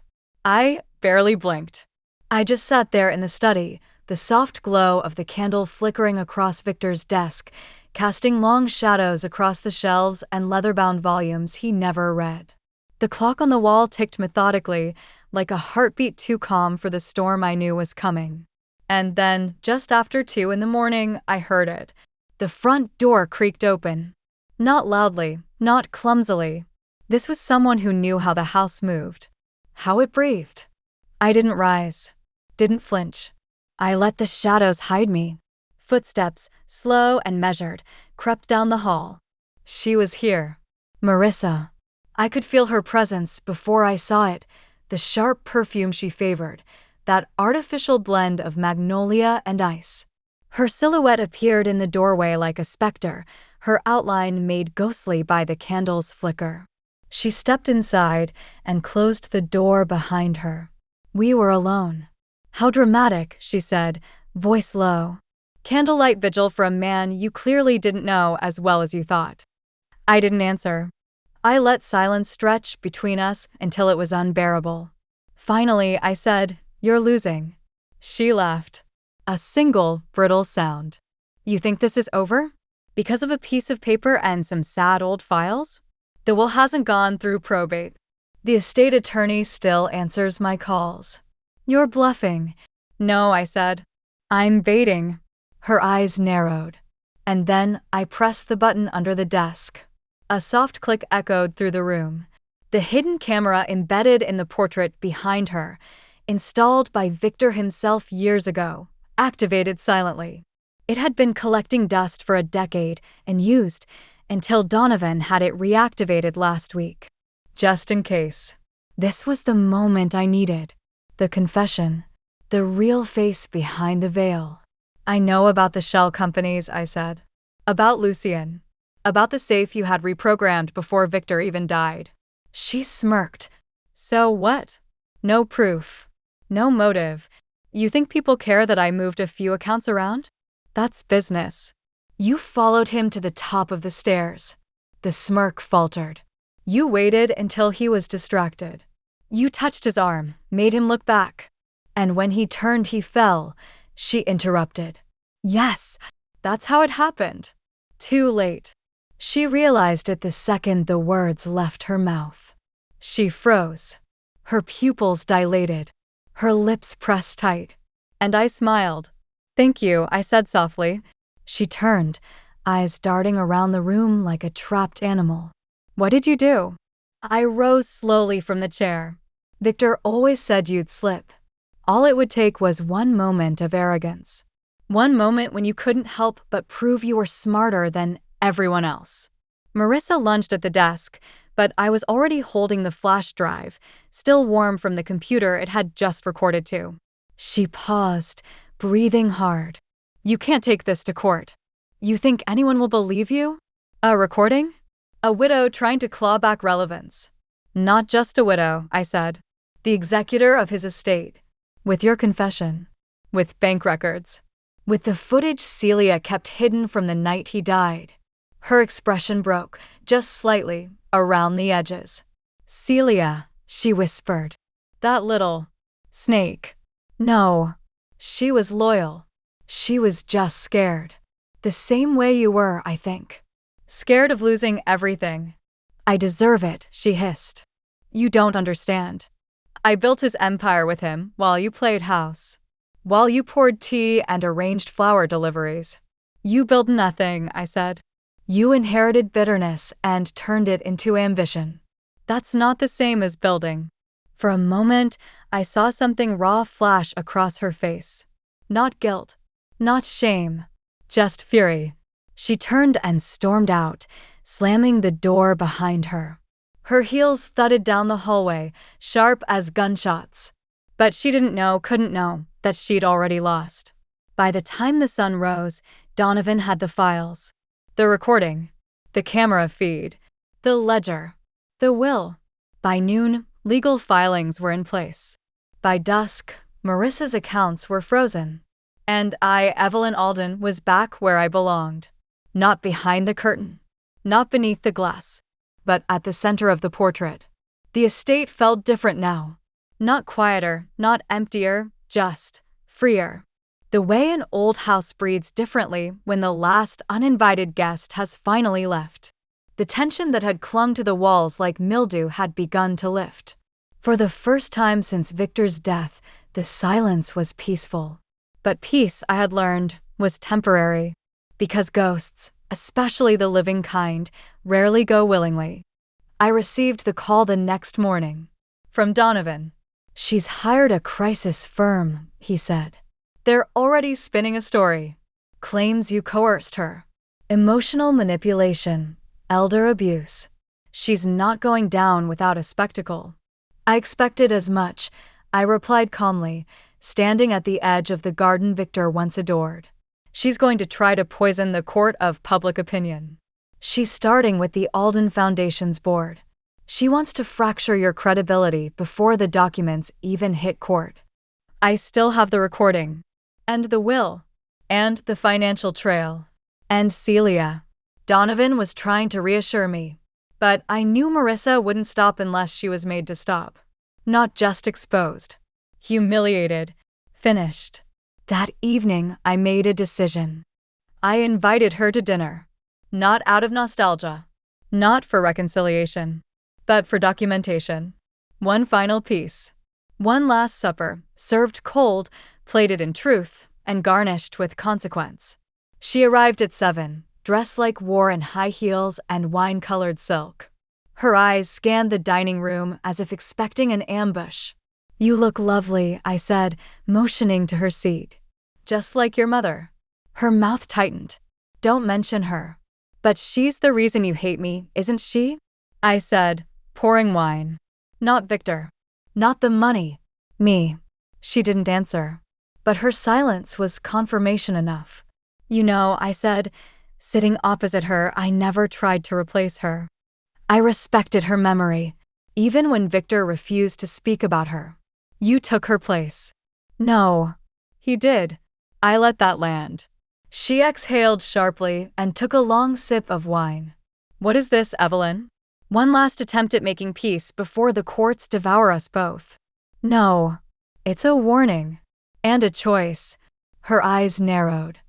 I barely blinked. I just sat there in the study, the soft glow of the candle flickering across Victor's desk, casting long shadows across the shelves and leather-bound volumes he never read. The clock on the wall ticked methodically, like a heartbeat too calm for the storm I knew was coming. And then, just after 2 a.m, I heard it. The front door creaked open. Not loudly, not clumsily. This was someone who knew how the house moved, how it breathed. I didn't rise, didn't flinch. I let the shadows hide me. Footsteps, slow and measured, crept down the hall. She was here. Marissa. I could feel her presence before I saw it, the sharp perfume she favored, that artificial blend of magnolia and ice. Her silhouette appeared in the doorway like a specter, her outline made ghostly by the candle's flicker. She stepped inside and closed the door behind her. We were alone. How dramatic, she said, voice low. Candlelight vigil for a man you clearly didn't know as well as you thought. I didn't answer. I let silence stretch between us until it was unbearable. Finally, I said, "You're losing." She laughed. A single, brittle sound. You think this is over? Because of a piece of paper and some sad old files? The will hasn't gone through probate. The estate attorney still answers my calls. You're bluffing. No, I said. I'm baiting. Her eyes narrowed. And then I pressed the button under the desk. A soft click echoed through the room. The hidden camera embedded in the portrait behind her, installed by Victor himself years ago, activated silently. It had been collecting dust for a decade and used until Donovan had it reactivated last week. Just in case. This was the moment I needed. The confession. The real face behind the veil. I know about the shell companies, I said. About Lucien. About the safe you had reprogrammed before Victor even died. She smirked. So what? No proof. No motive. You think people care that I moved a few accounts around? That's business. You followed him to the top of the stairs. The smirk faltered. You waited until he was distracted. You touched his arm, made him look back. And when he turned, he fell. She interrupted. Yes, that's how it happened. Too late. She realized it the second the words left her mouth. She froze. Her pupils dilated. Her lips pressed tight. And I smiled. Thank you, I said softly. She turned, eyes darting around the room like a trapped animal. What did you do? I rose slowly from the chair. Victor always said you'd slip. All it would take was one moment of arrogance. One moment when you couldn't help but prove you were smarter than everyone else. Marissa lunged at the desk, but I was already holding the flash drive, still warm from the computer it had just recorded to. She paused, breathing hard. You can't take this to court. You think anyone will believe you? A recording? A widow trying to claw back relevance. Not just a widow, I said. The executor of his estate. With your confession. With bank records. With the footage Celia kept hidden from the night he died. Her expression broke, just slightly, around the edges. Celia, she whispered. That little snake. No. She was loyal. She was just scared. The same way you were, I think. Scared of losing everything. I deserve it, she hissed. You don't understand. I built his empire with him while you played house. While you poured tea and arranged flower deliveries. You built nothing, I said. You inherited bitterness and turned it into ambition. That's not the same as building. For a moment, I saw something raw flash across her face. Not guilt. Not shame. Just fury. She turned and stormed out, slamming the door behind her. Her heels thudded down the hallway, sharp as gunshots. But she couldn't know, that she'd already lost. By the time the sun rose, Donovan had the files. The recording. The camera feed. The ledger. The will. By noon, legal filings were in place. By dusk, Marissa's accounts were frozen. And I, Evelyn Alden, was back where I belonged. Not behind the curtain. Not beneath the glass. But at the center of the portrait. The estate felt different now. Not quieter, not emptier, just freer. The way an old house breathes differently when the last uninvited guest has finally left. The tension that had clung to the walls like mildew had begun to lift. For the first time since Victor's death, the silence was peaceful. But peace, I had learned, was temporary. Because ghosts, especially the living kind, rarely go willingly. I received the call the next morning. From Donovan. She's hired a crisis firm, he said. They're already spinning a story. Claims you coerced her. Emotional manipulation. Elder abuse. She's not going down without a spectacle. I expected as much, I replied calmly, standing at the edge of the garden Victor once adored. She's going to try to poison the court of public opinion. She's starting with the Alden Foundation's board. She wants to fracture your credibility before the documents even hit court. I still have the recording. And the will. And the financial trail. And Celia. Donovan was trying to reassure me. But I knew Marissa wouldn't stop unless she was made to stop. Not just exposed. Humiliated. Finished. That evening, I made a decision. I invited her to dinner. Not out of nostalgia. Not for reconciliation. But for documentation. One final piece. One last supper, served cold, plated in truth, and garnished with consequence. She arrived at 7, dressed like war in high heels and wine-colored silk. Her eyes scanned the dining room as if expecting an ambush. You look lovely, I said, motioning to her seat. Just like your mother. Her mouth tightened. Don't mention her. But she's the reason you hate me, isn't she? I said, pouring wine. Not Victor. Not the money. Me. She didn't answer. But her silence was confirmation enough. You know, I said, sitting opposite her, I never tried to replace her. I respected her memory, even when Victor refused to speak about her. You took her place. No. He did. I let that land. She exhaled sharply and took a long sip of wine. What is this, Evelyn? One last attempt at making peace before the courts devour us both. No. It's a warning. And a choice. Her eyes narrowed.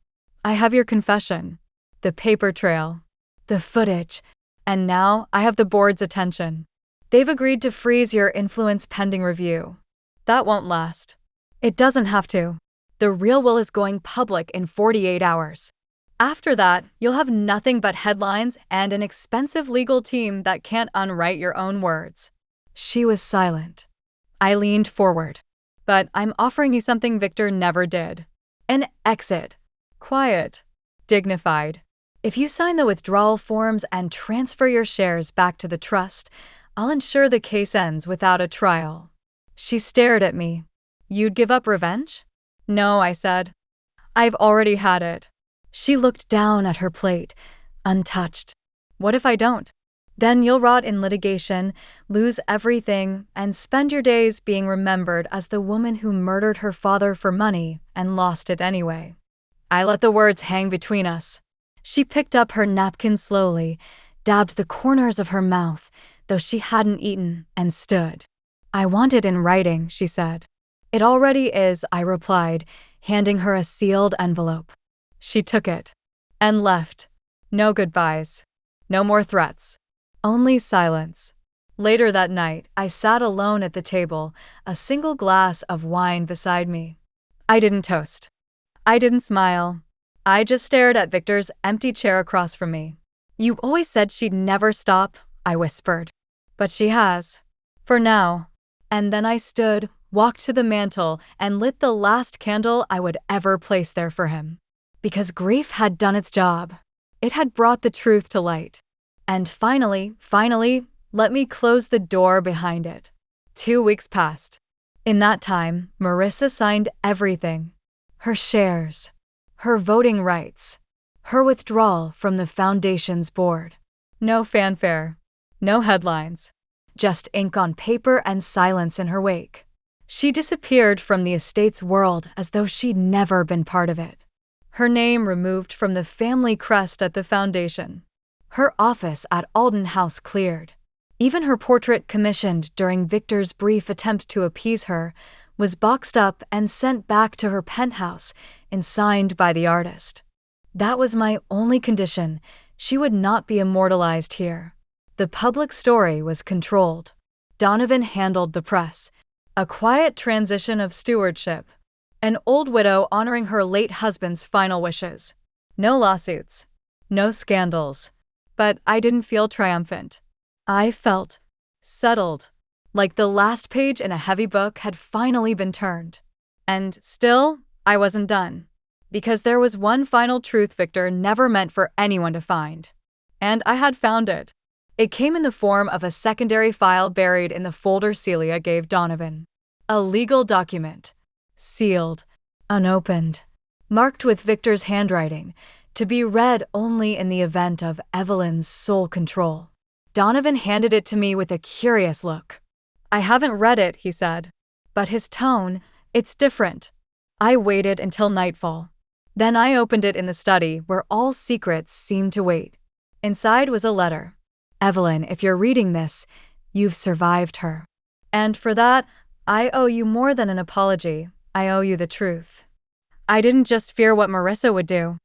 I have your confession. The paper trail. The footage. And now I have the board's attention. They've agreed to freeze your influence pending review. That won't last. It doesn't have to. The real will is going public in 48 hours. After that, you'll have nothing but headlines and an expensive legal team that can't unwrite your own words." She was silent. I leaned forward. "But I'm offering you something Victor never did. An exit. Quiet. Dignified. If you sign the withdrawal forms and transfer your shares back to the trust, I'll ensure the case ends without a trial." She stared at me. "You'd give up revenge?" "No," I said. "I've already had it." She looked down at her plate, untouched. "What if I don't? Then you'll rot in litigation, lose everything, and spend your days being remembered as the woman who murdered her father for money and lost it anyway." I let the words hang between us. She picked up her napkin slowly, dabbed the corners of her mouth, though she hadn't eaten, and stood. "I want it in writing," she said. "It already is," I replied, handing her a sealed envelope. She took it and left. No goodbyes. No more threats. Only silence. Later that night, I sat alone at the table, a single glass of wine beside me. I didn't toast. I didn't smile. I just stared at Victor's empty chair across from me. "You always said she'd never stop," I whispered. "But she has. For now." And then I stood, walked to the mantel, and lit the last candle I would ever place there for him. Because grief had done its job. It had brought the truth to light. And finally, let me close the door behind it. 2 weeks passed. In that time, Marissa signed everything. Her shares. Her voting rights. Her withdrawal from the foundation's board. No fanfare. No headlines. Just ink on paper and silence in her wake. She disappeared from the estate's world as though she'd never been part of it. Her name removed from the family crest at the foundation. Her office at Alden House cleared. Even her portrait commissioned during Victor's brief attempt to appease her was boxed up and sent back to her penthouse and signed by the artist. That was my only condition. She would not be immortalized here. The public story was controlled. Donovan handled the press. A quiet transition of stewardship. An old widow honoring her late husband's final wishes. No lawsuits. No scandals. But I didn't feel triumphant. I felt settled, like the last page in a heavy book had finally been turned. And still, I wasn't done. Because there was one final truth Victor never meant for anyone to find. And I had found it. It came in the form of a secondary file buried in the folder Celia gave Donovan. A legal document. Sealed. Unopened. Marked with Victor's handwriting, to be read only in the event of Evelyn's sole control. Donovan handed it to me with a curious look. "I haven't read it," he said. But his tone, it's different. I waited until nightfall. Then I opened it in the study where all secrets seemed to wait. Inside was a letter. "Evelyn, if you're reading this, you've survived her. And for that, I owe you more than an apology. I owe you the truth." I didn't just fear what Marissa would do.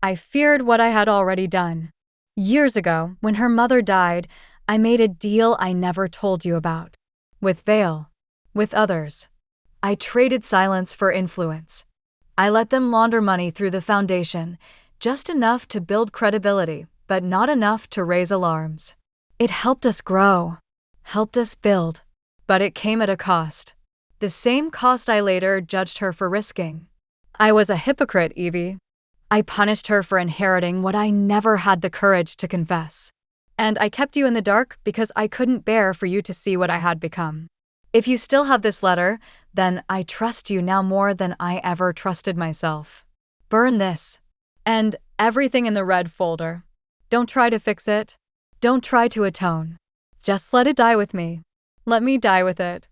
I feared what I had already done. Years ago, when her mother died, I made a deal I never told you about. With Vale. With others. I traded silence for influence. I let them launder money through the foundation, just enough to build credibility, but not enough to raise alarms. It helped us grow. Helped us build. But it came at a cost. The same cost I later judged her for risking. I was a hypocrite, Evie. I punished her for inheriting what I never had the courage to confess. And I kept you in the dark because I couldn't bear for you to see what I had become. If you still have this letter, then I trust you now more than I ever trusted myself. Burn this. And everything in the red folder. Don't try to fix it. Don't try to atone. Just let it die with me. Let me die with it.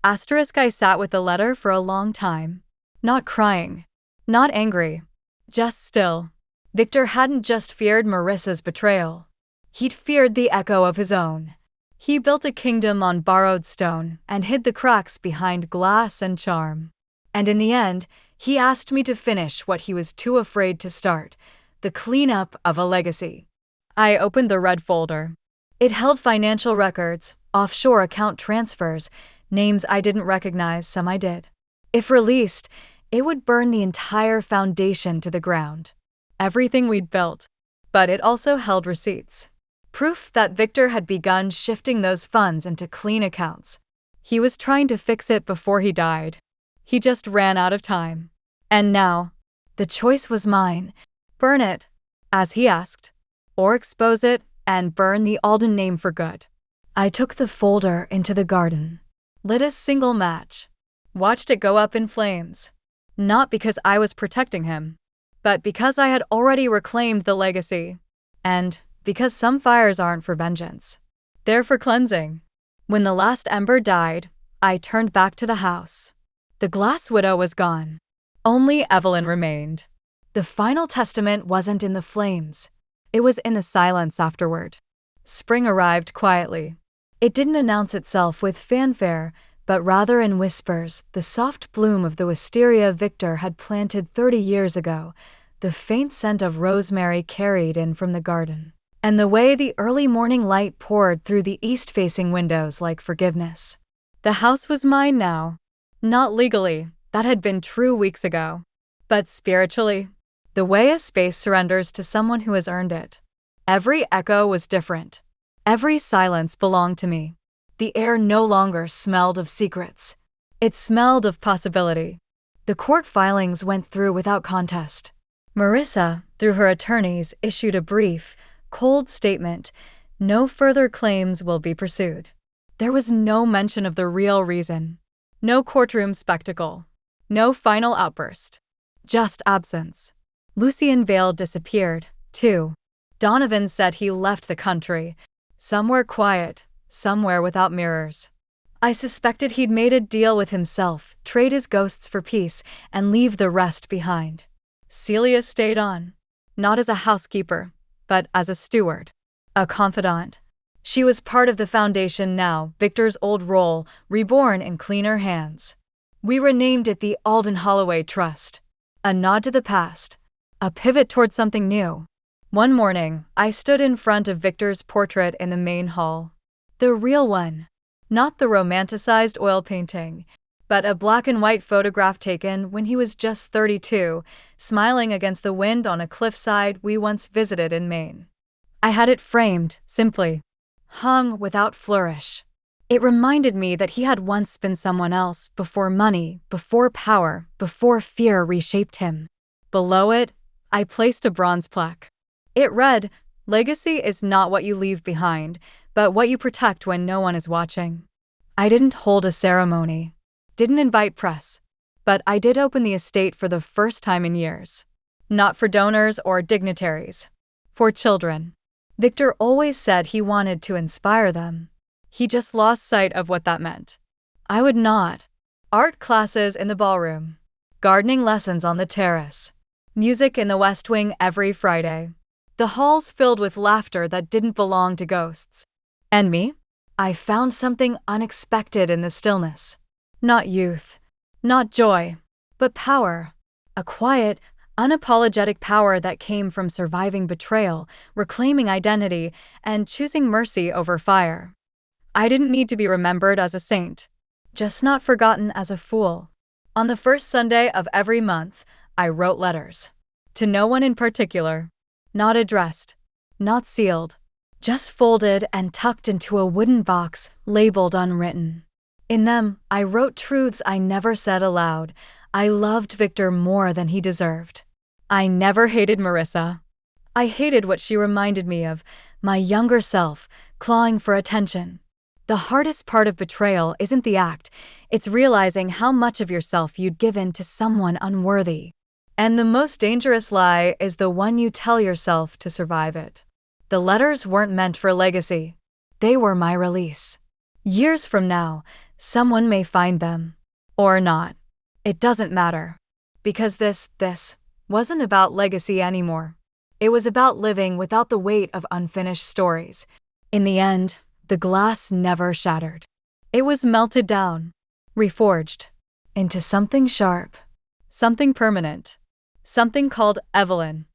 I sat with the letter for a long time. Not crying. Not angry. Just still. Victor hadn't just feared Marissa's betrayal. He'd feared the echo of his own. He built a kingdom on borrowed stone and hid the cracks behind glass and charm. And in the end, he asked me to finish what he was too afraid to start, the cleanup of a legacy. I opened the red folder. It held financial records, offshore account transfers, names I didn't recognize, some I did. If released, it would burn the entire foundation to the ground. everything we'd built. But it also held receipts. Proof that Victor had begun shifting those funds into clean accounts. He was trying to fix it before he died. He just ran out of time. And now, the choice was mine. Burn it, as he asked, or expose it and burn the Alden name for good. I took the folder into the garden, lit a single match, watched it go up in flames. Not because I was protecting him, but because I had already reclaimed the legacy. And because some fires aren't for vengeance. They're for cleansing. When the last ember died, I turned back to the house. The glass widow was gone. Only Evelyn remained. The final testament wasn't in the flames. It was in the silence afterward. Spring arrived quietly. It didn't announce itself with fanfare, but rather in whispers, the soft bloom of the wisteria Victor had planted 30 years ago, the faint scent of rosemary carried in from the garden, and the way the early morning light poured through the east-facing windows like forgiveness. The house was mine now. Not legally, that had been true weeks ago. But spiritually, the way a space surrenders to someone who has earned it. Every echo was different. Every silence belonged to me. The air no longer smelled of secrets. It smelled of possibility. The court filings went through without contest. Marissa, through her attorneys, issued a brief, cold statement. No further claims will be pursued. There was no mention of the real reason. No courtroom spectacle. No final outburst. Just absence. Lucien Vale disappeared, too. Donovan said he left the country. Somewhere quiet, somewhere without mirrors. I suspected he'd made a deal with himself, trade his ghosts for peace, and leave the rest behind. Celia stayed on. Not as a housekeeper, but as a steward. A confidant. She was part of the foundation now, Victor's old role, reborn in cleaner hands. We renamed it the Alden Holloway Trust. A nod to the past. A pivot toward something new. One morning, I stood in front of Victor's portrait in the main hall. The real one. Not the romanticized oil painting, but a black and white photograph taken when he was just 32, smiling against the wind on a cliffside we once visited in Maine. I had it framed, simply. Hung without flourish. It reminded me that he had once been someone else before money, before power, before fear reshaped him. Below it, I placed a bronze plaque. It read, "Legacy is not what you leave behind, but what you protect when no one is watching." I didn't hold a ceremony. Didn't invite press. But I did open the estate for the first time in years. Not for donors or dignitaries. For children. Victor always said he wanted to inspire them. He just lost sight of what that meant. I would not. Art classes in the ballroom. Gardening lessons on the terrace. Music in the West Wing every Friday. The halls filled with laughter that didn't belong to ghosts. And me? I found something unexpected in the stillness. Not youth. Not joy. But power. A quiet, unapologetic power that came from surviving betrayal, reclaiming identity, and choosing mercy over fire. I didn't need to be remembered as a saint. Just not forgotten as a fool. On the first Sunday of every month, I wrote letters. To no one in particular. Not addressed. Not sealed. Just folded and tucked into a wooden box labeled unwritten. In them, I wrote truths I never said aloud. I loved Victor more than he deserved. I never hated Marissa. I hated what she reminded me of, my younger self, clawing for attention. The hardest part of betrayal isn't the act, it's realizing how much of yourself you'd given to someone unworthy. And the most dangerous lie is the one you tell yourself to survive it. The letters weren't meant for legacy. They were my release. Years from now, someone may find them. Or not. It doesn't matter. Because this wasn't about legacy anymore. It was about living without the weight of unfinished stories. In the end, the glass never shattered. It was melted down, reforged, into something sharp, something permanent, something called Evelyn.